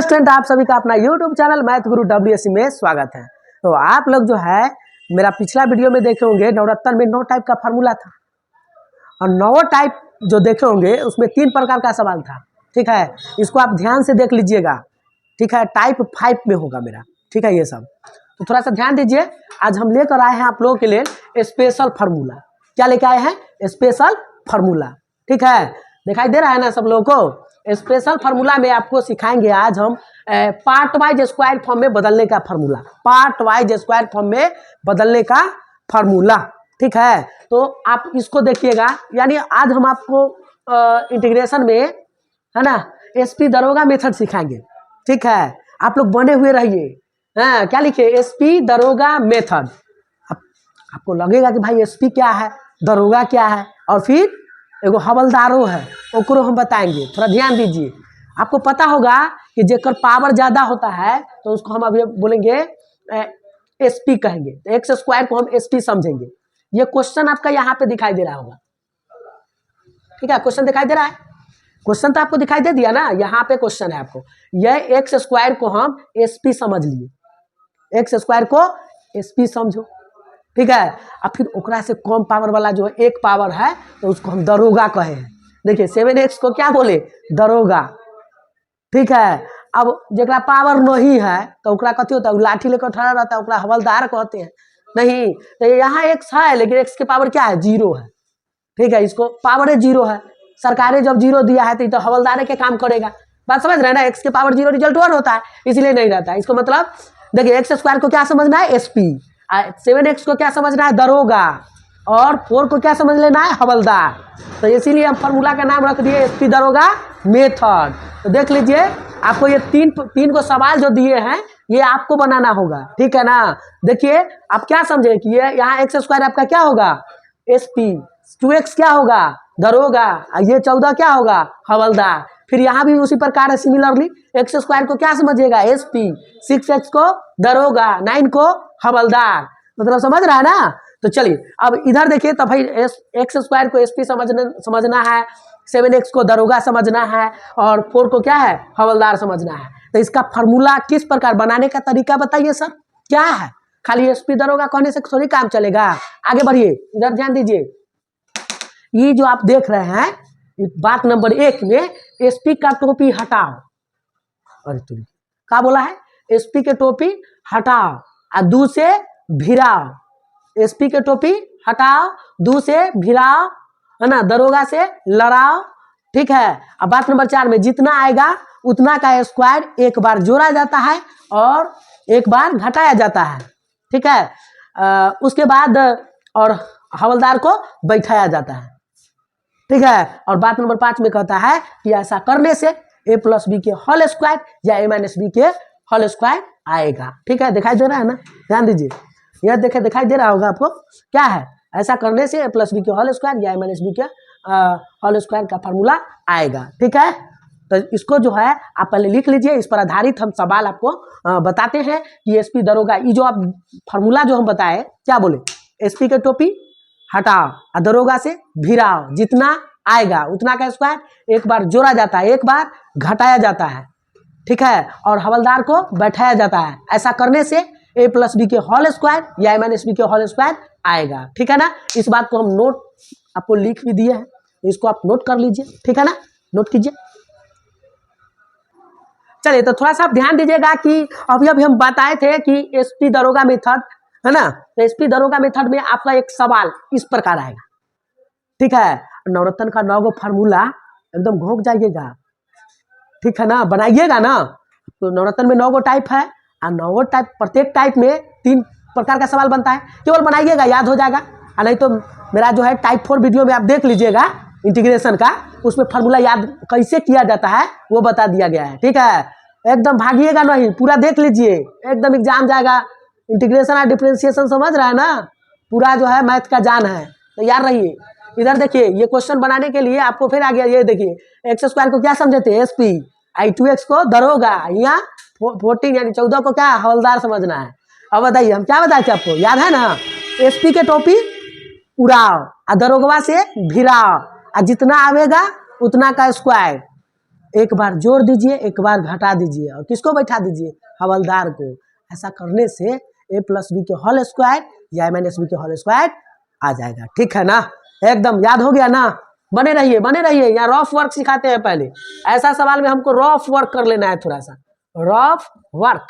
Hello student, आप सभी का अपना यूट्यूब चैनल मैथ गुरु WSC में स्वागत है। तो आप लोग जो है मेरा पिछला वीडियो में देखे होंगे, नवरत्न में 9 टाइप का फार्मूला था और 9 टाइप जो देखे होंगे उसमें 3 प्रकार का सवाल था। ठीक है, इसको आप ध्यान से देख लीजिएगा। ठीक है, टाइप 5 में होगा मेरा। ठीक है, ये सब तो थोड़ा सा ध्यान दीजिए। आज हम लेकर आए हैं आप लोगों के लिए स्पेशल फार्मूला। क्या लेकर आए हैं? Special formula. ठीक है, दिखाई दे रहा है ना सब लोगों को? स्पेशल फार्मूला में आपको सिखाएंगे आज हम पार्ट वाइज स्क्वायर फॉर्म में बदलने का formula. Part wise square form में बदलने का फार्मूला। ठीक है, तो आप इसको देखिएगा। यानी आज हम आपको इंटीग्रेशन में, है ना, SP दरोगा मेथड सिखाएंगे। ठीक है, आप लोग बने हुए रहिए। हाँ, क्या लिखे? SP दरोगा मेथड। आपको लगेगा कि भाई SP क्या है, दरोगा क्या है, और फिर एगो हवलदारो है, ओकरो हम बताएंगे। थोड़ा ध्यान दीजिए। आपको पता होगा कि जेकर पावर ज़्यादा होता है तो उसको हम अभी बोलेंगे SP कहेंगे। तो एक्स स्क्वायर को हम SP समझेंगे। ये क्वेश्चन आपका यहाँ पे दिखाई दे रहा होगा। ठीक है, क्वेश्चन दिखाई दे रहा है। क्वेश्चन तो आपको दिखाई दे दिया ना, यहाँ पे क्वेश्चन है आपको। यह एक्स स्क्वायर को हम SP समझ लिए। एक्स स्क्वायर को SP समझो। ठीक है, अब फिर ओकरा से कम पावर वाला जो एक पावर है तो उसको हम दरोगा कहे हैं। देखिए 7x को क्या बोले? दरोगा। ठीक है, अब जरा पावर नहीं है तो ओकरा कथी होता है? लाठी लेकर खड़ा रहता है, ओकरा हवलदार कहते हैं। नहीं, तो यहाँ x है लेकिन x के पावर क्या है? 0 है। ठीक है, इसको पावर 0 है। सरकार ने जब 0 दिया है तो हवलदार के काम करेगा। बात समझ रहे हैं ना? x के पावर 0 रिजल्ट 1 होता है, इसलिए नहीं रहता है। इसको मतलब देखिए एक्स स्क्वायर को क्या समझना है? SP। 7x को क्या समझना है? दरोगा। और 4 को क्या समझ लेना है? हवलदार। तो इसीलिए हम फार्मूला का नाम रख दिए SP दरोगा मेथड। तो देख लीजिए, आपको ये तीन को सवाल जो दिए हैं ये आपको बनाना होगा। ठीक है ना? देखिए आप क्या समझे कि ये यहाँ एक्स स्क्वायर आपका क्या होगा? SP। 2x क्या होगा? दरोगा। ये 14 क्या होगा? हवलदार। फिर यहाँ भी उसी प्रकार है सिमिलरली। एक्स स्क्वायर को क्या समझिएगा? SP। 6x को दरोगा, 9 को हवलदार। मतलब समझ रहा है ना? तो चलिए अब इधर देखिए। तो भाई एक्स स्क्वायर को SP समझना है, 7x को दरोगा समझना है, और 4 को क्या है? हवलदार समझना है। तो इसका फार्मूला किस प्रकार बनाने का तरीका बताइए सर, क्या है? खाली SP दरोगा कहने से थोड़ी काम चलेगा। आगे बढ़िए, इधर ध्यान दीजिए। ये जो आप देख रहे हैं बात नंबर 1 में, SP का टोपी हटाओ। अरे तुम क्या बोला है? SP के टोपी हटाओ और 2 से भिराओ। SP के टोपी हटाओ, 2 से भिराओ, है ना, दरोगा से लड़ाओ। ठीक है, अब बात नंबर 4 में जितना आएगा उतना का स्क्वायर एक बार जोड़ा जाता है और एक बार घटाया जाता है। ठीक है, उसके बाद और हवलदार को बैठाया जाता है। ठीक है, और बात नंबर 5 में कहता है कि ऐसा करने से A+B के होल स्क्वायर या A-B के होल स्क्वायर आएगा। ठीक है, दिखाई दे रहा है ना? ध्यान दीजिए, यह देखे दिखाई दे रहा होगा आपको। क्या है? ऐसा करने से A+B के होल स्क्वायर या A-B के होल स्क्वायर का फार्मूला आएगा। ठीक है, तो इसको जो है आप पहले लिख लीजिए। इस पर आधारित हम सवाल आपको बताते हैं कि SP दरोगा, ये जो आप फार्मूला जो हम बताए, क्या बोले? SP के टोपी हटाओ और दरोगा से भिराओ, जितना आएगा उतना का स्क्वायर एक बार जोड़ा जाता है, एक बार घटाया जाता है। ठीक है, और हवलदार को बैठाया जाता है। ऐसा करने से A+B के होल स्क्वायर या A-B के होल स्क्वायर आएगा। ठीक है ना? इस बात को हम नोट आपको लिख भी दिए हैं, इसको आप नोट कर लीजिए। ठीक है ना? नोट कीजिए। चलिए, तो थोड़ा सा आप ध्यान दीजिएगा कि अभी हम बताए थे कि SP दरोगा मेथड, है ना? तो SP दरोगा मेथड में आपका एक सवाल इस प्रकार आएगा। ठीक है, नवरत्न का 9 गो फार्मूला एकदम घोंक जाइएगा। ठीक है ना? बनाइएगा ना? तो नवरत्न में 9 गो टाइप है और 9 गो टाइप, प्रत्येक टाइप में 3 प्रकार का सवाल बनता है। केवल बनाइएगा, याद हो जाएगा। और नहीं तो मेरा जो है टाइप 4 वीडियो में आप देख लीजिएगा इंटीग्रेशन का, उसमें फार्मूला याद कैसे किया जाता है वो बता दिया गया है। ठीक है, एकदम भागिएगा नहीं, पूरा देख लीजिए, एकदम एग्जाम जाएगा। इंटीग्रेशन और डिफरेंशिएशन समझ रहा है ना? पूरा जो है मैथ का जान है, तो याद रहिए। इधर देखिए, ये क्वेश्चन बनाने के लिए आपको फिर आ गया। ये देखिए एक्स स्क्वायर को क्या समझे थे? SP। 2x को दरोगा, यहाँ 14 यानी 14 को क्या? हवलदार समझना है। अब बताइए हम क्या बताए थे आपको, याद है ना? SP के टोपी उड़ाओ और दरोगवा से भिराओ और जितना आवेगा उतना का स्क्वायर। एक बार जोड़ दीजिए, एक बार घटा दीजिए, और किसको बैठा दीजिए, हवलदार को। ऐसा करने से a प्लस बी के होल स्क्वायर या a माइनस बी के होल स्क्वायर आ जाएगा। ठीक है ना, एकदम याद हो गया ना। बने रहिए, यहाँ रफ वर्क सिखाते हैं पहले। ऐसा सवाल में हमको रफ वर्क कर लेना है, थोड़ा सा रफ वर्क,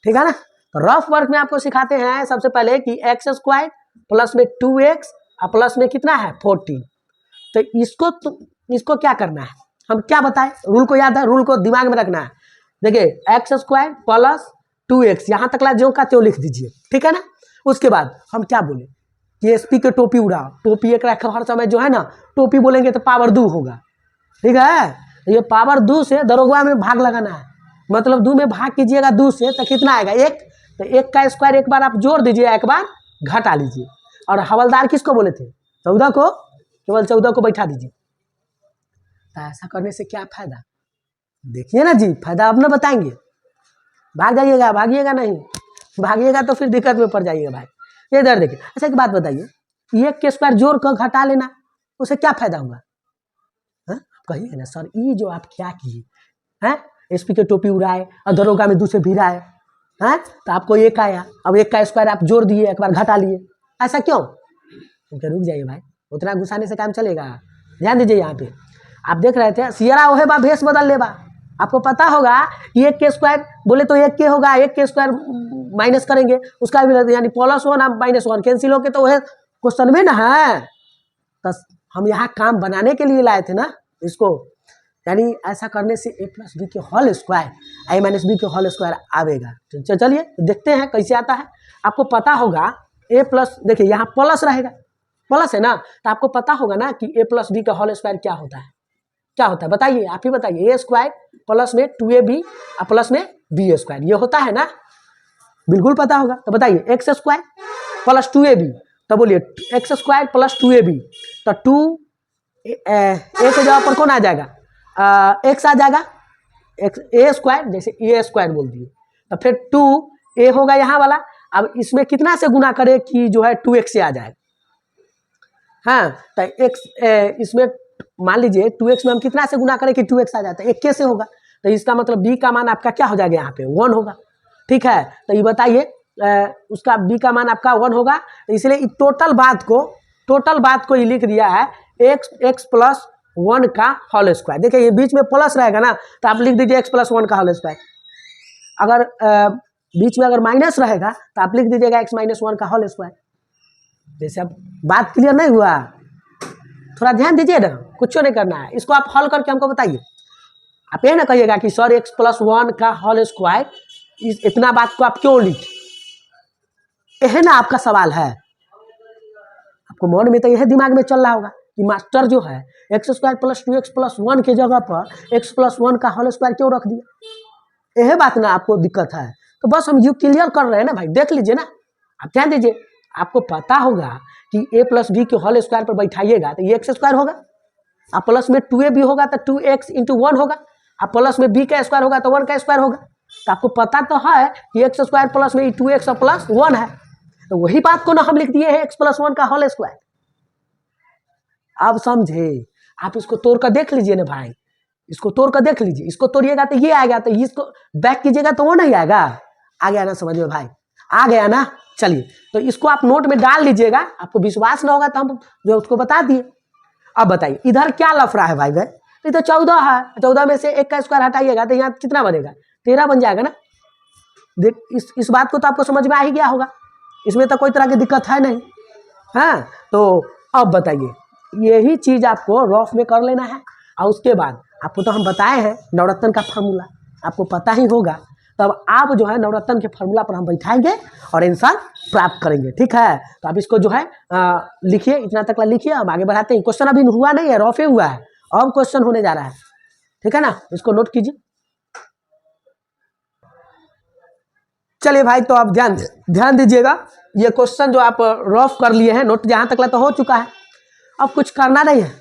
ठीक है ना। तो रफ वर्क में आपको सिखाते हैं सबसे पहले कि एक्स स्क्वायर प्लस में 2x और प्लस में कितना है 14। तो इसको क्या करना है, हम क्या बताएं, रूल को याद है, रूल को दिमाग में रखना है। देखिए एक्स स्क्वायर प्लस 2x, यहाँ तक ला जो का त्यों लिख दीजिए, ठीक है ना। उसके बाद हम क्या बोले कि एसपी के टोपी उड़ाओ, टोपी एक रखा हर समय जो है ना, टोपी बोलेंगे तो पावर 2 होगा, ठीक है। ये पावर 2 से दरोगा में भाग लगाना है, मतलब 2 में भाग कीजिएगा 2 से तो कितना आएगा 1। तो 1 का स्क्वायर एक बार आप जोड़ दीजिए, एक बार घटा लीजिए। और हवलदार किसको बोले थे, 14 को, केवल 14 को बैठा दीजिए। तो ऐसा करने से क्या फायदा, देखिए ना जी, फायदा अब ना बताएंगे। भाग जाइएगा, भागिएगा नहीं, भागिएगा तो फिर दिक्कत में पड़ जाइएगा भाई। ये इधर देखिए। अच्छा एक बात बताइए, 1 के स्क्वायर जोड़ कर घटा लेना, उसे क्या फायदा हुआ, कहिए ना सर, ये जो आप क्या किए हैं, एसपी के टोपी उड़ाए और दरोगा में 2 से भिड़ाए हैं, तो आपको 1 आया। अब 1 का स्क्वायर आप जोड़ दिए, एक बार घटा लिए, ऐसा क्यों। रुक जाइए भाई, उतना घुसाने से काम चलेगा। ध्यान दीजिए, यहाँ पे आप देख रहे थे सियरा ओहे बा भेष बदल ले बा। आपको पता होगा कि 1 के स्क्वायर बोले तो 1 के होगा, 1 के स्क्वायर माइनस करेंगे उसका भी, यानी +1 और -1 कैंसिल होके तो वह क्वेश्चन में ना है। तो हम यहाँ काम बनाने के लिए लाए थे ना इसको, यानी ऐसा करने से a प्लस बी के whole square a minus B के होल स्क्वायर आवेगा। तो चलिए देखते हैं कैसे आता है। आपको पता होगा a प्लस, देखिए यहाँ प्लस रहेगा, प्लस है ना, तो आपको पता होगा ना कि a प्लस बी का होल स्क्वायर क्या होता है, क्या होता है बताइए, आप ही बताइए। a स्क्वायर प्लस में 2ab और प्लस में b स्क्वायर, ये होता है ना, बिल्कुल पता होगा। तो बताइए एक्स स्क्वायर प्लस 2ab, तो बोलिए एक्स स्क्वायर प्लस 2ab, तो 2 ए के जगह पर कौन आ जाएगा, एक्स आ जाएगा, एक्स ए स्क्वायर, जैसे ए स्क्वायर बोल दिए, तो फिर 2a होगा यहाँ वाला। अब इसमें कितना से गुना करें कि जो है 2x से आ जाएगा, हाँ। तो x इसमें मान लीजिए 2x में हम कितना से गुना करें कि 2x आ जाता है, 1 से होगा। तो इसका मतलब b का मान आपका क्या हो जाएगा, यहाँ पे 1 होगा, ठीक है। तो ये बताइए उसका b का मान आपका 1 होगा। तो इसलिए टोटल बात को ये लिख दिया है x प्लस 1 का होल स्क्वायर। देखिए ये बीच में प्लस रहेगा ना, तो आप लिख दीजिए x प्लस 1 का होल स्क्वायर। अगर बीच में अगर माइनस रहेगा तो आप लिख दीजिएगा x माइनस 1 का होल स्क्वायर। जैसे अब बात क्लियर नहीं हुआ, थोड़ा ध्यान दीजिए ना, कुछ नहीं करना है, इसको आप हल करके हमको बताइए। आप ये ना कहिएगा कि सर x प्लस 1 का होल स्क्वायर, इतना बात को आप क्यों लिखे, यह ना आपका सवाल है। आपको मन में तो यह दिमाग में चल रहा होगा कि मास्टर जो है x square plus 2x plus 1 के जगह पर x प्लस 1 का होल स्क्वायर क्यों रख दिया, यह बात ना आपको दिक्कत है। तो बस हम यू क्लियर कर रहे हैं ना भाई, देख लीजिए ना, आप ध्यान दीजिए। आपको पता होगा कि a प्लस बी के होल स्क्वायर पर बैठाइएगा तो ये एक्स स्क्वायर होगा, और प्लस में 2ab होगा तो 2x इंटू 1 होगा, और प्लस में b का स्क्वायर होगा तो 1 का स्क्वायर होगा। तो आपको पता तो है कि एक्स स्क्वायर प्लस में 2x और प्लस 1 है, तो वही बात को ना हम लिख दिए है x प्लस 1 का होल स्क्वायर। अब समझे, आप इसको तोड़ कर देख लीजिए ना भाई, इसको तोड़ कर देख लीजिए, इसको तोड़िएगा तो ये आएगा, तो इसको बैक कीजिएगा तो वो नहीं आएगा। आ गया ना समझ में भाई, आ गया ना। चलिए तो इसको आप नोट में डाल लीजिएगा, आपको विश्वास ना होगा तो हम जो उसको बता दिए। अब बताइए इधर क्या लफड़ा है भाई, ये तो 14 है, 14 में से 1 का स्क्वायर हटाइएगा तो यहाँ कितना बनेगा, 13 बन जाएगा ना। देख इस बात को तो आपको समझ में आ ही गया होगा, इसमें तो कोई तरह की दिक्कत है नहीं, हाँ। तो अब बताइए, यही चीज़ आपको रफ में कर लेना है, और उसके बाद आपको तो हम बताए हैं नवरत्न का फार्मूला, आपको पता ही होगा। तब आप जो है नवरत्न के फार्मूला पर हम बैठाएंगे और आंसर प्राप्त करेंगे, ठीक है। तो आप इसको जो है लिखिए, इतना तक लिखिए, हम आगे बढ़ाते हैं। क्वेश्चन अभी हुआ नहीं है, रफे हुआ है, अब क्वेश्चन होने जा रहा है, ठीक है ना, इसको नोट कीजिए। चलिए भाई, तो आप ध्यान दीजिएगा, ये क्वेश्चन जो आप रफ कर लिए हैं, नोट जहाँ तक तो हो चुका है, अब कुछ करना नहीं है।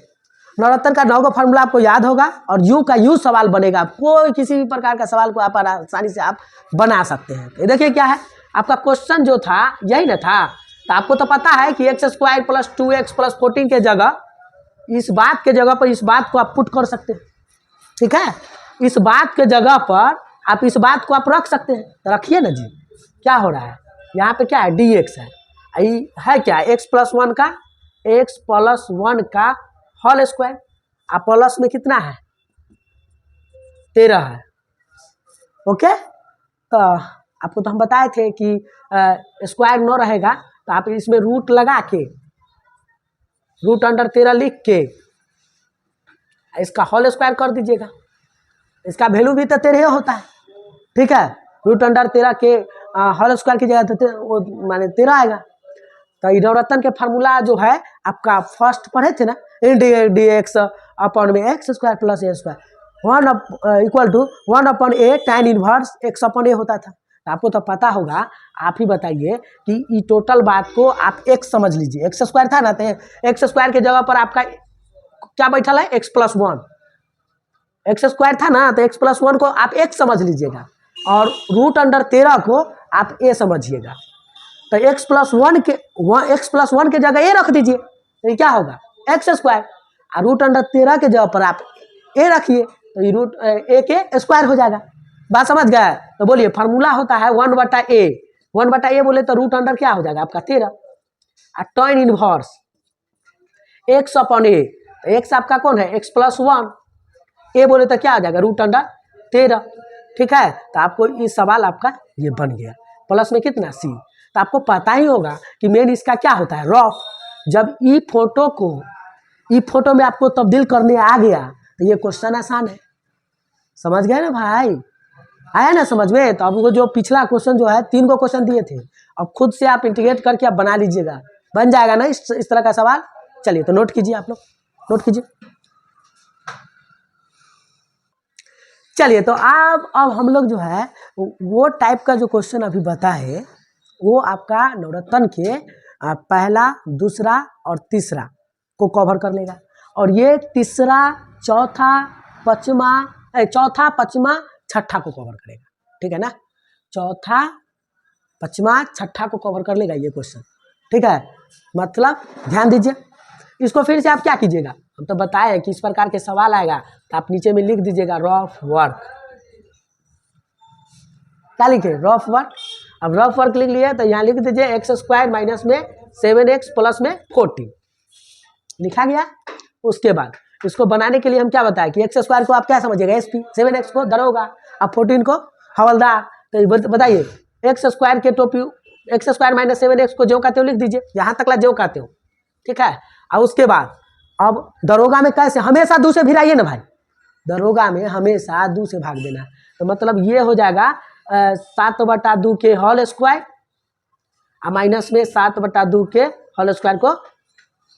नवरत्न का 9 का फार्मूला आपको याद होगा, और यू का यू सवाल बनेगा, कोई किसी भी प्रकार का सवाल को आप आसानी से आप बना सकते हैं। ये देखिए क्या है, आपका क्वेश्चन जो था यही ना था। तो आपको तो पता है कि x square plus 2x plus 14 के जगह, इस बात के जगह पर इस बात को आप पुट कर सकते हैं, ठीक है। इस बात के जगह पर आप इस बात को आप रख सकते हैं, तो रखिए ना जी। क्या हो रहा है यहाँ पे, क्या है डी एक्स है क्या एक्स प्लस वन का होल स्क्वायर। आप प्लस में कितना है 13 है। ओके, तो आपको तो हम बताए थे कि स्क्वायर न रहेगा तो आप इसमें रूट लगा के रूट अंडर 13 लिख के इसका होल स्क्वायर कर दीजिएगा। इसका वैल्यू भी तो 13 होता है, ठीक है। रूट अंडर 13 के होल स्क्वायर की जगह तो वो माने 13 आएगा। तो नवरत्न के फार्मूला जो है आपका फर्स्ट पढ़े थे ना, डी एक्स अपॉन में x square plus a square equal to 1/a tan inverse x upon a होता था। तो आपको तो पता होगा, आप ही बताइए कि ये टोटल बात को आप एक्स समझ लीजिए। एक्स स्क्वायर था ना, तो एक्स स्क्वायर के जगह पर आपका क्या बैठा है x plus one. X square था ना, तो एक्स प्लस वन को आप एक्स समझ लीजिएगा और रूट अंडर 13 को आप ए समझिएगा। तो एक्स प्लस वन के जगह ए रख दीजिए, तो ये क्या होगा एक्स स्क्वायर। और रूट अंडर 13 के जगह पर आप ए रखिए, तो ये रूट ए के स्क्वायर हो जाएगा। बात समझ गया? तो बोलिए फार्मूला होता है 1/a। 1/a बोले तो रूट अंडर क्या हो जाएगा आपका 13 और tan इनवर्स एक्स अपॉन ए। तो एक्स आपका कौन है एक्स प्लस वन, ए बोले तो क्या आ जाएगा रूट अंडर 13, ठीक है। तो आपको ये सवाल आपका ये बन गया। प्लस में कितना सी। तो आपको पता ही होगा कि मेन इसका क्या होता है रफ। जब ई फोटो में आपको तब्दील करने आ गया तो ये क्वेश्चन आसान है। समझ गए ना भाई, आया ना समझ में? तो आपको जो पिछला क्वेश्चन जो है 3 क्वेश्चन दिए थे, अब खुद से आप इंटीग्रेट करके आप बना लीजिएगा, बन जाएगा ना इस तरह का सवाल। चलिए तो नोट कीजिए, आप लोग नोट कीजिए। चलिए तो अब हम लोग जो है वो टाइप का जो क्वेश्चन अभी बताए वो आपका नवरत्न के पहला, दूसरा और तीसरा को कवर कर लेगा। और ये तीसरा, चौथा, पांचवा, छठा को कवर करेगा, ठीक है ना। चौथा, पांचवा, छठा को कवर कर लेगा ये क्वेश्चन, ठीक है। मतलब ध्यान दीजिए, इसको फिर से आप क्या कीजिएगा, हम तो बताए कि इस प्रकार के सवाल आएगा तो आप नीचे में लिख दीजिएगा रफ वर्क। क्या लिखे रफ वर्क। अब रफ वर्क लिख लिया तो यहाँ लिख दीजिए एक्स स्क्वायर माइनस में 7x प्लस में 14 लिखा गया। उसके बाद इसको बनाने के लिए हम क्या बताएं कि एक्स स्क्वायर को आप क्या समझिएगा एस पी, 7x को दरोगा, अब 14 को हवलदार। तो बताइए एक्स स्क्वायर के टोपी, एक्स स्क्वायर माइनस 7x को जो कहते हो लिख दीजिए, यहाँ तक ला जो कहते हो, ठीक है। और उसके बाद अब दरोगा में कैसे हमेशा 2 से भिड़ाइए ना भाई, दरोगा में हमेशा 2 से भाग देना। तो मतलब ये हो जाएगा 7/2 के होल स्क्वायर और माइनस में 7/2 के होल स्क्वायर को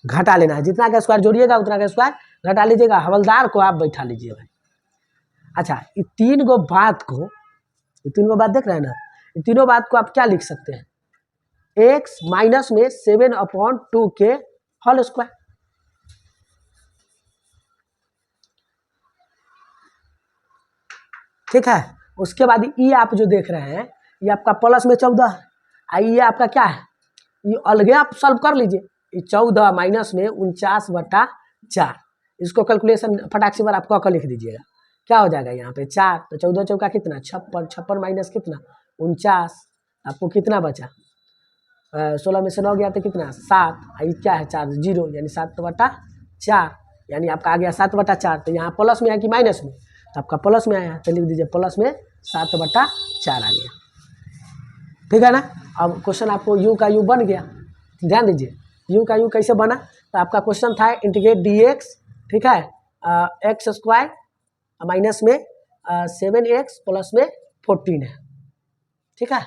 घटा लेना है। जितना का स्क्वायर जोड़िएगा उतना का स्क्वायर घटा लीजिएगा। हवलदार को आप बैठा लीजिए भाई। अच्छा, ये 3 गो बात देख रहे हैं ना, ये तीनों बात को आप क्या लिख सकते हैं, एक्स माइनस में 7/2 के होल स्क्वायर, ठीक है। उसके बाद ये आप जो देख रहे हैं ये आपका प्लस में 14 है, ये आपका क्या है, ये अलगे आप सॉल्व कर लीजिए। ये 14 माइनस में 49/4, इसको कैलकुलेशन फटाक से बार आप कह लिख दीजिएगा, क्या हो जाएगा यहाँ पे 4, तो 14 चौका कितना 56, 56 माइनस कितना 49, आपको कितना बचा 16 में से 9 गया तो कितना 7, ये क्या है 4 0 यानी 7/4, यानी आपका आ गया 7/4। तो यहाँ प्लस में है कि माइनस में, तो आपका प्लस में आया तो लिख दीजिए प्लस में 7/4 आ गया, ठीक है ना। अब क्वेश्चन आपको u का u बन गया। ध्यान दीजिए u का u कैसे बना, तो आपका क्वेश्चन था इंटीग्रेट dx, ठीक है, एक्स स्क्वायर माइनस में 7x प्लस में 14 है, ठीक है।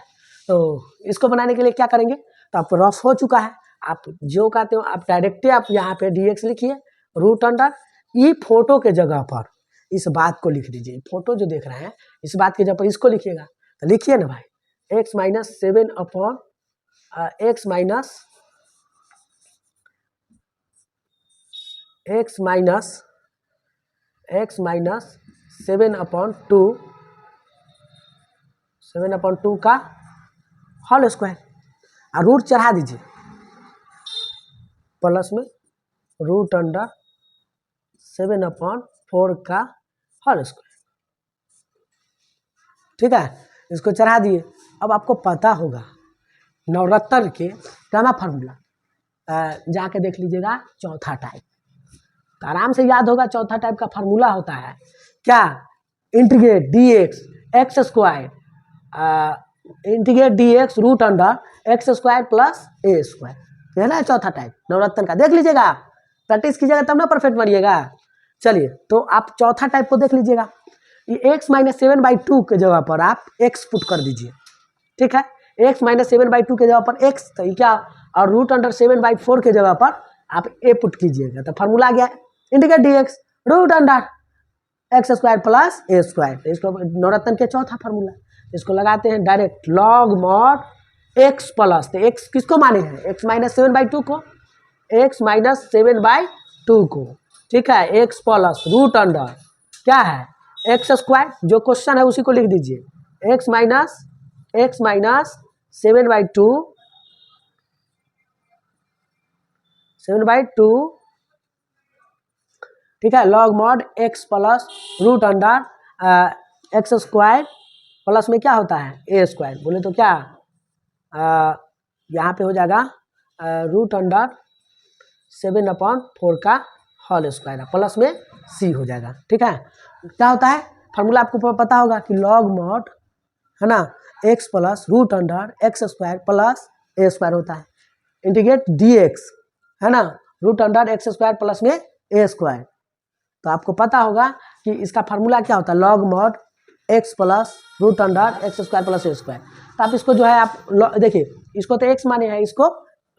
तो इसको बनाने के लिए क्या करेंगे, तो आप रफ हो चुका है, आप जो कहते हो आप डायरेक्टली आप यहाँ पे dx लिखिए, रूट अंडर ई फोटो के जगह पर इस बात को लिख दीजिए। फोटो जो देख रहे हैं इस बात के जगह पर इसको लिखिएगा, तो लिखिए ना भाई x minus 7 upon x minus 7/2 का होल स्क्वायर, और रूट चढ़ा दीजिए प्लस में रूट अंडर 7/4 का होल स्क्वायर। ठीक है, इसको चढ़ा दिए। अब आपको पता होगा नवरत्न के क्या फार्मूला, जाके देख लीजिएगा चौथा टाइप, तो आराम से याद होगा। चौथा टाइप का फार्मूला होता है क्या, integrate d x square, integrate d x root under x square plus a square, है ना चौथा टाइप नवरत्न का। देख लीजिएगा, प्रैक्टिस कीजिएगा तब ना परफेक्ट बनिएगा। चलिए, तो आप चौथा टाइप को देख लीजिएगा। ये एक्स माइनस 7/2 के जगह पर आप एक्स पुट कर दीजिए। ठीक है, एक्स माइनस 7/2 के जगह पर एक्स, तो क्या, और रूट अंडर 7/4 के जगह पर आप ए पुट कीजिएगा, तो फार्मूला आ गया integrate d x root under x square plus a square. तो इसको नवरत्न के चौथा फार्मूला, इसको लगाते हैं direct log mod x plus, तो एक्स किसको माने हैं, एक्स माइनस 7/2 को, एक्स माइनस 7/2 को। ठीक है, एक्स प्लस रूट अंडर क्या है एक्स स्क्वायर, जो क्वेश्चन है उसी को लिख दीजिए, एक्स माइनस 7/2 ठीक है, log mod x plus root under x square plus में क्या होता है ए स्क्वायर, बोले तो क्या यहाँ पे हो जाएगा रूट अंडर 7/4 का होल स्क्वायर प्लस में सी हो जाएगा। ठीक है, क्या होता है फार्मूला आपको पता होगा कि लॉग मॉड है ना x plus root under x square plus a square होता है, इंटीग्रेट डी एक्स है ना root under x square plus में ए स्क्वायर। तो आपको पता होगा कि इसका फार्मूला क्या होता है, log mod x plus root under x square plus a square. तो आप इसको जो है आप देखिए, इसको तो एक्स माने हैं, इसको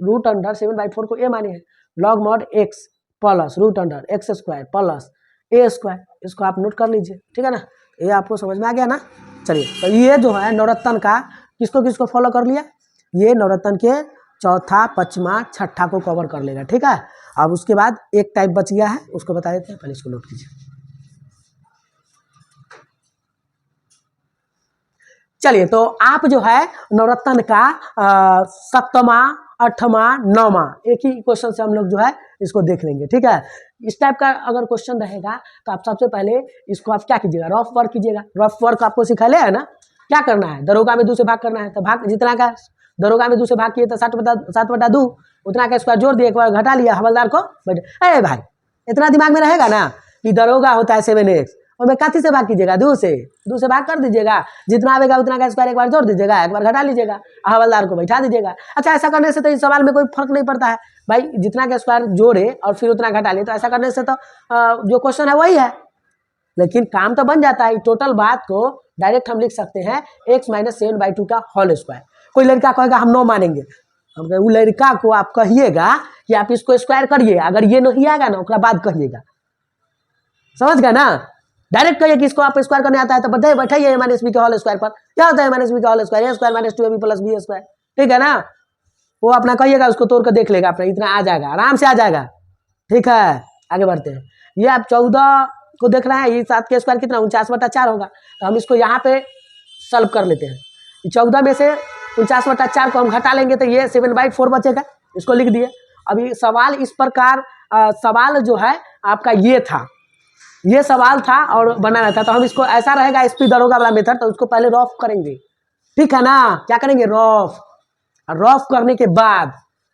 रूट अंडर 7/4 को ए माने हैं, log mod x plus root under x square plus a square, इसको आप नोट कर लीजिए। ठीक है ना, ये आपको समझ में आ गया ना। चलिए, तो ये जो है नवरत्न का किसको किसको फॉलो कर लिया, ये नवरत्न के चौथा पांचवा छठा को कवर कर लेगा। ठीक है, अब उसके बाद एक टाइप बच गया है, उसको बता देते हैं, पहले इसको नोट कीजिए। चलिए, तो आप जो है नवरत्न का 7वां 8वां 9वां एक ही क्वेश्चन से हम लोग जो है इसको देख लेंगे। ठीक है, इस टाइप का अगर क्वेश्चन रहेगा तो आप सबसे पहले इसको आप क्या कीजिएगा, रफ वर्क कीजिएगा। रफ वर्क आपको सिखाया है ना, क्या करना है, दरोगा में 2 से भाग करना है, तो भाग जितना का दरोगा में 2 से भाग किए तो 7/2 उतना का स्क्वायर जोड़ दिए, एक बार घटा लिया, हवलदार को बैठे, अरे भाई इतना दिमाग में रहेगा ना कि दरोगा होता है 7x, और मैं काथी से भाग कीजिएगा, 2 से भाग कर दीजिएगा, जितना आएगा उतना का स्क्वायर एक बार जोड़ दीजिएगा, एक बार घटा लीजिएगा, हवलदार को बैठा दीजिएगा। अच्छा, ऐसा करने से तो इस सवाल में कोई फर्क नहीं पड़ता है भाई, जितना का स्क्वायर जोड़े और फिर उतना घटा ले, तो ऐसा करने से तो जो क्वेश्चन है वही है, लेकिन काम तो बन जाता है। टोटल बात को डायरेक्ट हम लिख सकते हैं एक्स माइनस 7/2 का होल स्क्वायर। कोई लड़का कहेगा हम 9 मानेंगे, हम वो लड़का को आप कहिएगा कि आप इसको स्क्वायर करिए, अगर ये नहीं आएगा ना उसके बाद कहिएगा, समझ गए ना। डायरेक्ट कहिए कि इसको आप स्क्वायर करने आता है तो बैठाइए ए माइनस बी के होल स्क्वायर पर, क्या होता है माइनस बी का whole square, a square minus 2ab plus b square. ठीक है ना, वो अपना कहिएगा, उसको तोड़ कर देख लेगा, अपना इतना आ जाएगा, आराम से आ जाएगा। ठीक है, आगे बढ़ते हैं। ये आप 14 को देख रहे हैं, ये 7 के स्क्वायर कितना 49/4 होगा, तो हम इसको यहाँ पे सॉल्व कर लेते हैं। 14 में से 49/4 को हम घटा लेंगे तो ये 7/4 बचेगा, इसको लिख दिए। अभी सवाल इस प्रकार सवाल जो है आपका ये सवाल था और बनाना था, तो हम इसको ऐसा रहेगा एसपी दरोगा वाला मेथड, तो उसको पहले रफ करेंगे। ठीक है ना, क्या करेंगे, रफ करने के बाद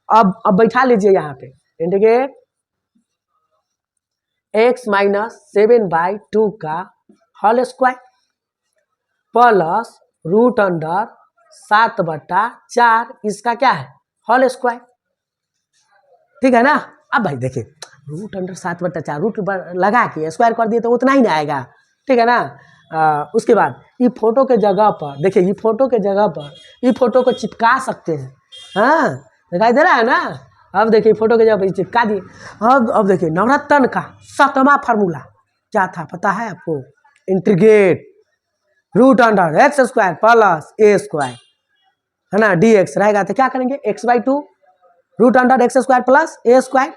अब बैठा लीजिए यहाँ पे इंटीग्रेट एक्स माइनस 7/2 का whole square plus root under 7/4 इसका क्या है होल स्क्वायर। ठीक है ना, अब भाई देखिए रूट अंडर 7/4 रूट लगा के स्क्वायर कर दिए तो उतना ही ना आएगा। ठीक है ना, उसके बाद ये फोटो के जगह पर देखिए, ये फोटो के जगह पर ये फोटो को चिपका सकते हैं। हाँ, दिखाई दे रहा है ना, अब देखिए फोटो के जगह पर चिपका दिए। अब देखिए नवरत्न का 7वां फार्मूला क्या था पता है आपको, integrate root under x square plus a square है ना डी एक्स रहेगा, तो क्या करेंगे x/2 root under x square plus a square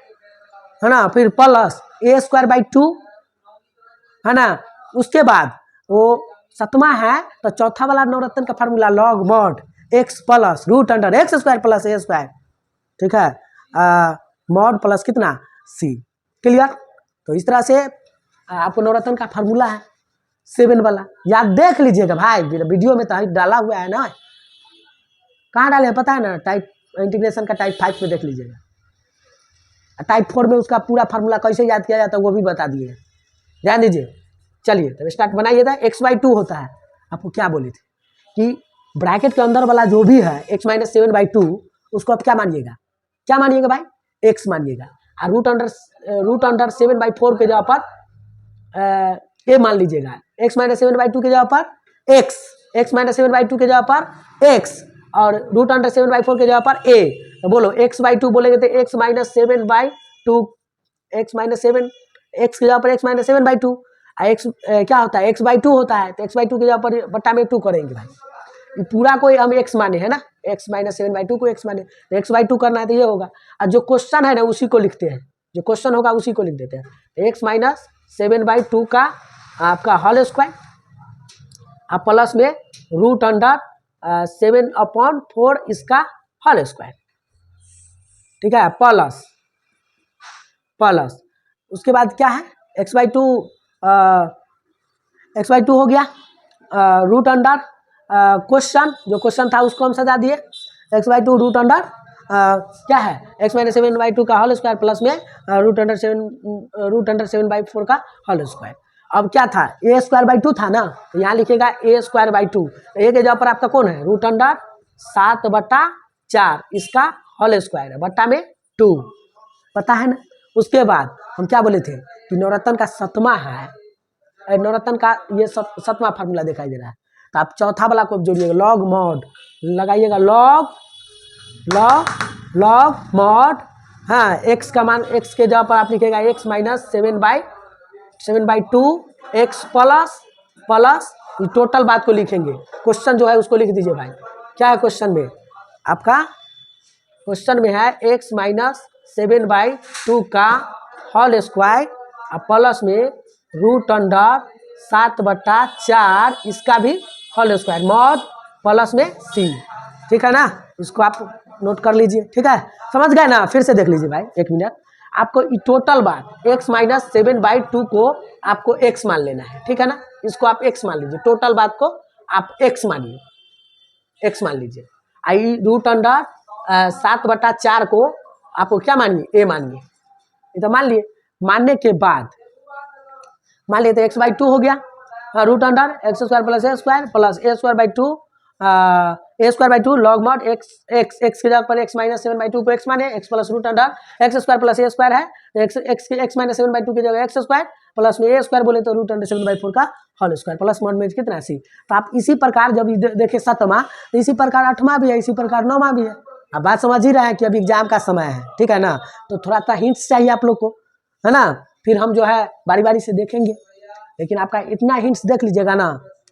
है ना, फिर प्लस a²/2 है ना। उसके बाद वो 7वां है, तो चौथा वाला नवरत्न का फार्मूला log mod x plus root under x square plus a square. ठीक है, मॉड प्लस कितना सी, क्लियर। तो इस तरह से आपको नवरत्न का फार्मूला है, 7 वाला, याद देख लीजिएगा भाई, वीडियो में तो डाला हुआ है ना, कहाँ डाले हैं पता है ना, टाइप इंटीग्रेशन का टाइप 5 में देख लीजिएगा। टाइप 4 में उसका पूरा फार्मूला कैसे याद किया जाता है वो भी बता दिए, ध्यान दीजिए। चलिए तब स्टार्ट बनाइए था। x/2 होता है, आपको क्या बोले थे कि ब्रैकेट के अंदर वाला जो भी है x - 7/2 उसको आप क्या मानिएगा, क्या मानिएगा भाई, x मानिएगा। और रूट अंडर 7/4 के जगह पर ए मान लीजिएगा, x - 7/2 के जगह पर x - 7/2 के जगह पर x और रूट अंडर 7/4 के जगह पर a। तो बोलो x/2 बोलेंगे तो x - 7/2, x - 7 x के जगह पर x - 7/2 x क्या होता है x/2 होता है, तो x/2 की जगह पर बट्टा में 2 करेंगे भाई। पूरा कोई हम x माने है ना, x - 7/2 को x माने, तो x/2 करना है तो ये होगा। और जो क्वेश्चन है ना उसी को लिखते हैं, जो क्वेश्चन होगा उसी को लिख देते हैं। x - 7/2 का आपका होल स्क्वायर आप प्लस में रूट अंडर 7/4 इसका होल स्क्वायर, ठीक है, प्लस उसके बाद क्या है x/2 हो गया, रूट अंडर क्वेश्चन, जो क्वेश्चन था उसको हम सजा दिए, x/2 रूट अंडर क्या है x - 7/2 का होल स्क्वायर प्लस में रूट अंडर 7/4 का होल स्क्वायर। अब क्या था a²/2 था ना, तो यहाँ लिखेगा a²/2, ए के जगह पर आपका कौन है रूट अंडर 7/4 इसका होल स्क्वायर है बट्टा में 2, पता है ना। उसके बाद हम क्या बोले थे कि नवरत्न का 7वां है, नवरत्न का ये 7वां फार्मूला दिखाई दे रहा है, तो आप चौथा वाला को जोड़िएगा, लॉग मॉड लगाइएगा, लॉग मॉड, हाँ x का मान x के जगह पर आप लिखेगा x - 7/2 x प्लस टोटल बात को लिखेंगे। क्वेश्चन जो है उसको लिख दीजिए भाई, क्या है क्वेश्चन में, आपका क्वेश्चन में है x - 7/2 का होल स्क्वायर प्लस में रूट अंडर 7/4 इसका भी होल स्क्वायर मॉड प्लस में c, ठीक है ना। इसको आप नोट कर लीजिए, ठीक है, समझ गए ना। फिर से देख लीजिए भाई, एक मिनट, आपको टोटल बात x - 7/2 को आपको x मान लेना है, ठीक है ना, इसको आप x मान लीजिए, टोटल बात को आप x मानिए, x मान लीजिए। आई रूट अंडर 7/4 को आपको क्या मानिए, a मानिए, ये तो मान लिए। मानने के बाद मान लिए तो x/2 हो गया, root under x² plus a² a²/2 log mod x के जगह पर x - 7/2 को x माने, x plus root under x² plus a² है, तो x - 7/2 की जगह x² प्लस में a² बोले तो रूट अंडर 7/4 का होल स्क्वायर प्लस मॉड में कितना c। तो आप इसी प्रकार जब देखे 7वां, तो इसी प्रकार 8वां भी है, इसी प्रकार 9वां भी है। आप बात समझ ही रहे हैं कि अभी एग्जाम का समय है, ठीक है ना, तो थोड़ा सा हिंट्स चाहिए आप लोग को, है ना। फिर हम जो है बारी बारी से देखेंगे, लेकिन आपका इतना हिंट्स देख लीजिएगा ना,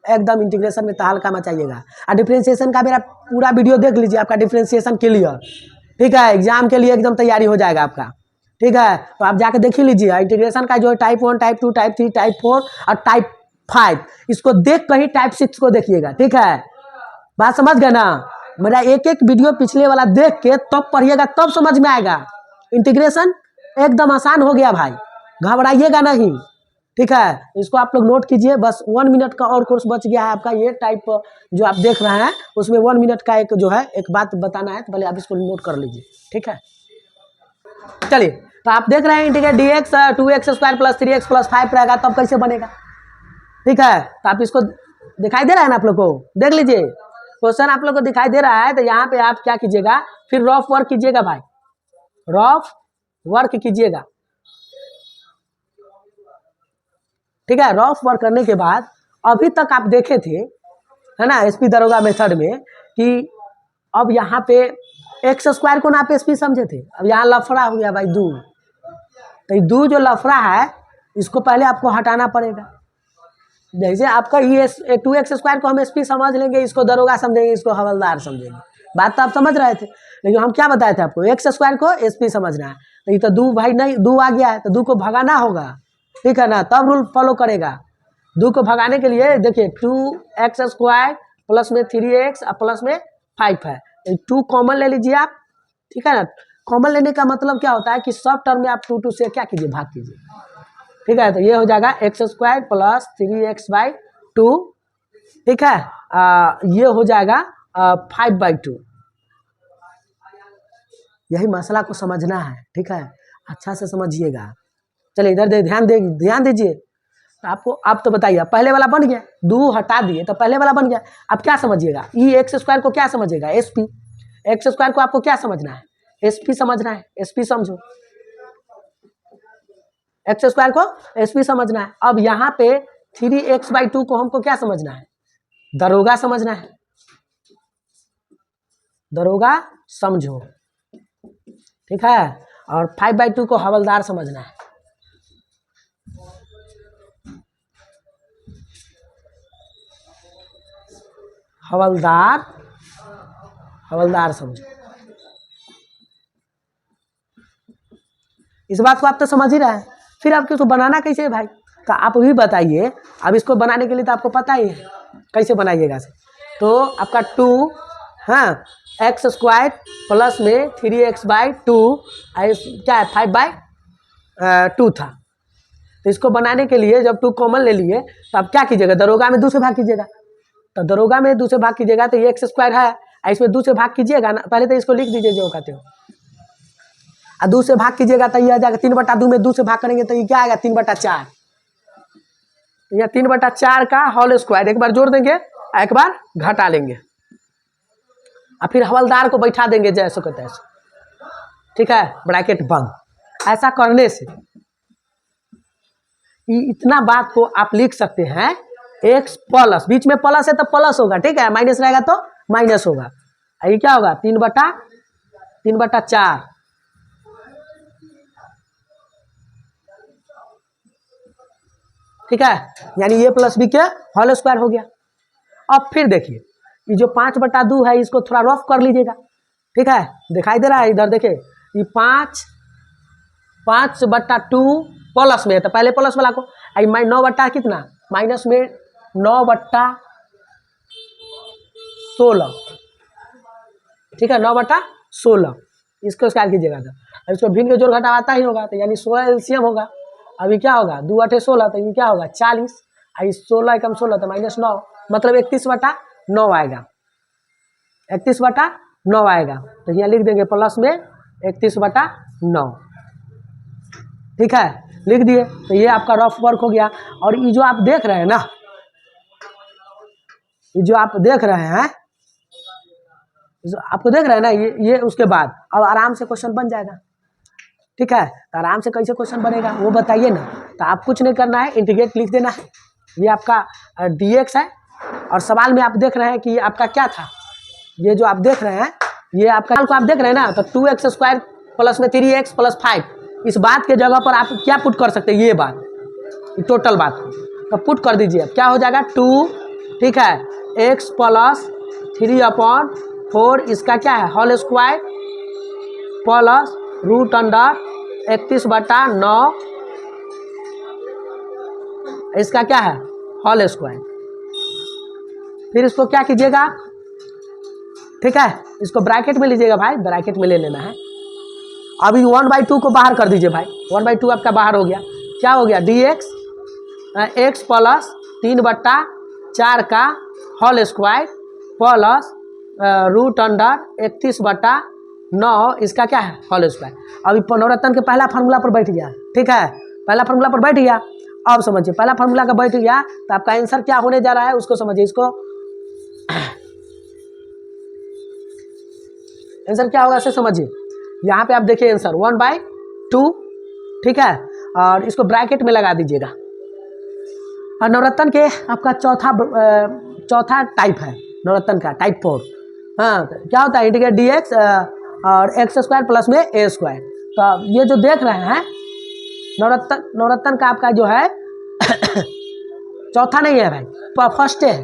एकदम इंटीग्रेशन में तहलका मचाइएगा। और डिफ्रेंशिएशन का मेरा पूरा वीडियो देख लीजिए, आपका डिफ्रेंशिएशन क्लियर, ठीक है, एग्जाम के लिए एकदम तैयारी हो जाएगा आपका, ठीक है। तो आप जाके देख ही लीजिए इंटीग्रेशन का जो है टाइप 1, टाइप 2, टाइप 3, टाइप 4 और टाइप 5, इसको देख कर ही टाइप 6 को देखिएगा, ठीक है, बात समझ गए ना। मेरा एक एक वीडियो पिछले वाला देख के तब पढ़िएगा, तब समझ में आएगा। इंटीग्रेशन एकदम आसान हो गया भाई, घबराइएगा नहीं, ठीक है। इसको आप लोग नोट कीजिए, बस 1 मिनट का और कोर्स बच गया है आपका। ये टाइप जो आप देख रहे हैं उसमें 1 मिनट का एक जो है एक बात बताना है, तो पहले आप इसको नोट कर लीजिए, ठीक है। चलिए, तो आप देख रहे हैं integrate dx 2x² plus 3x plus 5 रहेगा, तब कैसे बनेगा, ठीक है। तो आप इसको दिखाई दे रहा है ना आप लोग को, देख लीजिए क्वेश्चन आप लोग को दिखाई दे रहा है। तो यहाँ पे आप क्या कीजिएगा, फिर रफ वर्क कीजिएगा भाई, रफ वर्क कीजिएगा, ठीक है। रफ वर्क करने के बाद अभी तक आप देखे थे, है ना, एसपी दरोगा मेथड में, कि अब यहाँ पे x² को ना आप एसपी समझे थे, अब यहाँ लफड़ा हो गया भाई 2, तो 2 जो लफड़ा है इसको पहले आपको हटाना पड़ेगा। जैसे आपका ये 2x² को हम एसपी समझ लेंगे, इसको दरोगा समझेंगे, इसको हवलदार समझेंगे, बात तो आप समझ रहे थे। लेकिन हम क्या बताए थे आपको, x² को एसपी समझना है, तो ये तो 2 भाई नहीं, 2 आ गया है, तो 2 को भगाना होगा, ठीक है ना, तब रूल फॉलो करेगा। 2 को भगाने के लिए देखिए 2x² प्लस में 3x प्लस में 5 है, 2 कॉमन ले लीजिए आप, ठीक है ना। कॉमन लेने का मतलब क्या होता है कि सब टर्म में आप 2 से क्या कीजिए, भाग कीजिए, ठीक है, तो ये हो जाएगा x² प्लस 3x/2, ठीक है। ये हो जाएगा 5/2। यही मसला को समझना है, ठीक है, अच्छा से समझिएगा। चलिए इधर ध्यान दीजिए। तो आपको अब तो बताइए, पहले वाला बन गया, 2 हटा दिए तो पहले वाला बन गया। अब क्या समझिएगा, ई x² को क्या समझिएगा, SP। x² को आपको क्या समझना है, SP समझना है, SP समझो, x² को SP समझना है। अब यहाँ पे 3x/2 को हमको क्या समझना है, दरोगा समझना है, दरोगा समझो, ठीक है। और 5/2 को हवलदार समझना है। हवलदार समझो। इस बात को आप तो समझ ही रहे हैं। फिर आप इसको बनाना कैसे है भाई, तो आप भी बताइए। अब इसको बनाने के लिए तो आपको पता ही है कैसे बनाइएगा। तो आपका 2, हाँ, x² प्लस में 3x/2 क्या है 5/2 था। तो इसको बनाने के लिए जब 2 कॉमन ले लिए तो आप क्या कीजिएगा, दरोगा में 2 से भाग कीजिएगा। तो दरोगा में 2 से भाग कीजिएगा तो ये x² है, इसमें 2 से भाग कीजिएगा ना, पहले तो इसको लिख दीजिए जो कहते हो। 2 से भाग कीजिएगा तो ये आ जाएगा 3/2 में 2 से भाग करेंगे तो ये क्या आएगा 3/4। या 3/4 का होल स्क्वायर, एक बार जोड़ देंगे एक बार घटा लेंगे और फिर हवलदार को बैठा देंगे जैसे को तैसे, ठीक है, ब्रैकेट बंद। ऐसा करने से इतना बात को आप लिख सकते हैं, x प्लस, बीच में प्लस है तो प्लस होगा, ठीक है, माइनस रहेगा तो माइनस होगा। ये क्या होगा 3/4, ठीक है, यानी ये प्लस बी के होल स्क्वायर हो गया। अब फिर देखिए ये जो 5/2 है इसको थोड़ा रफ कर लीजिएगा, ठीक है, दिखाई दे रहा है, इधर देखिए ये 5/2 प्लस में है तो पहले प्लस वाला को 9 कितना माइनस में 9/16, ठीक है, 9/16 इसको स्क्वायर कीजिएगा तो इसको भिन्न के जोड़ घटा आता ही होगा, तो यानी 16 एलसीएम होगा। अभी क्या होगा 2 8 16, तो ये क्या होगा 40, 16 एकम 16 तो -9, मतलब 31/9 आएगा, 31/9 आएगा। तो यहाँ लिख देंगे प्लस में 31/9, ठीक है, लिख दिए। तो ये आपका रफ वर्क हो गया। और ये जो आप देख रहे हैं ना, ये जो आप देख रहे हैं, आपको देख रहे हैं ना, ये उसके बाद अब आराम से क्वेश्चन बन जाएगा, ठीक है। तो आराम से कैसे क्वेश्चन बनेगा वो बताइए ना। तो आप कुछ नहीं करना है, इंटीग्रेट लिख देना है, ये आपका dx है। और सवाल में आप देख रहे हैं कि आपका क्या था, ये जो आप देख रहे हैं ये आपका को आप देख रहे हैं ना, तो 2x² प्लस में 3x प्लस 5, इस बात के जगह पर आप क्या पुट कर सकते हैं, ये बात, ये टोटल बात को तो पुट कर दीजिए। क्या हो जाएगा 2, ठीक है, x प्लस 3/4 इसका क्या है होल स्क्वायर प्लस √31/9 इसका क्या है होल स्क्वायर। फिर इसको क्या कीजिएगा, ठीक है, इसको ब्रैकेट में लीजिएगा भाई, ब्रैकेट में ले लेना है। अभी 1/2 को बाहर कर दीजिए भाई, 1/2 आपका बाहर हो गया। क्या हो गया dx x प्लस 3/4 का होल स्क्वायर प्लस √31/9 इसका क्या है होल स्क्वायर। अभी पुनरावर्तन के पहला फार्मूला पर बैठ गया, ठीक है, पहला फार्मूला पर बैठ गया। अब समझिए पहला फार्मूला का बैठ गया तो आपका आंसर क्या होने जा रहा है उसको समझिए। इसको आंसर क्या होगा इसे समझिए। यहाँ पे आप देखिए आंसर 1/2, ठीक है, और इसको ब्रैकेट में लगा दीजिएगा। और नवरत्न के आपका चौथा टाइप है, नवरत्न का टाइप 4। हाँ, तो क्या होता है इंटीग्रेट dx और x² प्लस में a²। तो ये जो देख रहे हैं नवरत्न का आपका जो है चौथा नहीं है भाई, फर्स्ट है।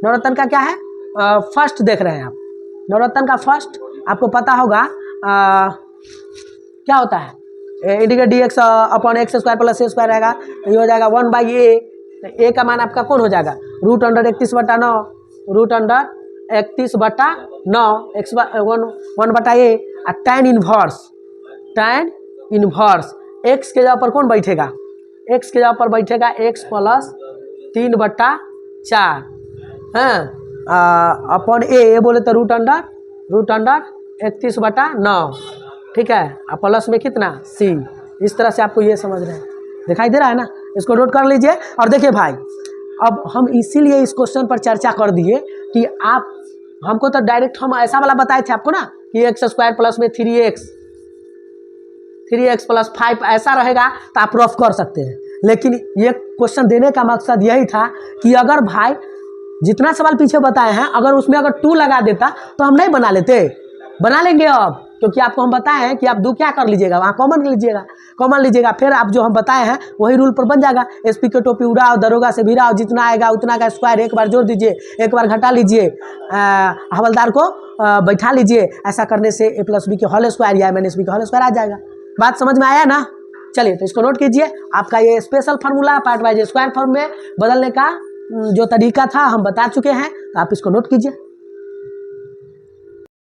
नवरत्न का क्या है फर्स्ट देख रहे हैं आप, नवरत्न का फर्स्ट आपको पता होगा क्या होता है, integrate dx upon x² plus a² रहेगा। तो ये हो जाएगा 1/a। तो a का मान आपका कौन हो जाएगा √31/9, √31/9 x 1/a। और tan इनवर्स x के जगह पर कौन बैठेगा एक्स के जगह पर बैठेगा एक्स प्लस 3/4 हैं अपॉन ए बोले तो रूट अंडर 31/9, ठीक है। और प्लस में कितना सी। इस तरह से आपको ये समझ रहे हैं, दिखाई दे रहा है ना, इसको नोट कर लीजिए। और देखिए भाई, अब हम इसीलिए इस क्वेश्चन पर चर्चा कर दिए कि आप हमको तो डायरेक्ट हम ऐसा वाला बताए थे आपको ना कि x² प्लस में 3x प्लस 5 ऐसा रहेगा तो आप रफ कर सकते हैं। लेकिन ये क्वेश्चन देने का मकसद यही था कि अगर भाई जितना सवाल पीछे बताए हैं अगर उसमें अगर 2 लगा देता तो हम नहीं बना लेते, बना लेंगे अब, क्योंकि आपको हम बताए हैं कि आप 2 क्या कर लीजिएगा, वहाँ कॉमन लीजिएगा, फिर आप जो हम बताए हैं वही रूल पर बन जाएगा। एसपी के टोपी उड़ाओ, दरोगा से भिड़ाओ, जितना आएगा उतना का स्क्वायर एक बार जोड़ दीजिए, एक बार घटा लीजिए, हवलदार को बैठा लीजिए। ऐसा करने से a + b के होल स्क्वायर या -b के होल स्क्वायर आ जाएगा। बात समझ में आया ना? चलिए तो इसको नोट कीजिए। आपका ये special formula part wise square form में बदलने का जो तरीका था हम बता चुके हैं, तो आप इसको नोट कीजिए।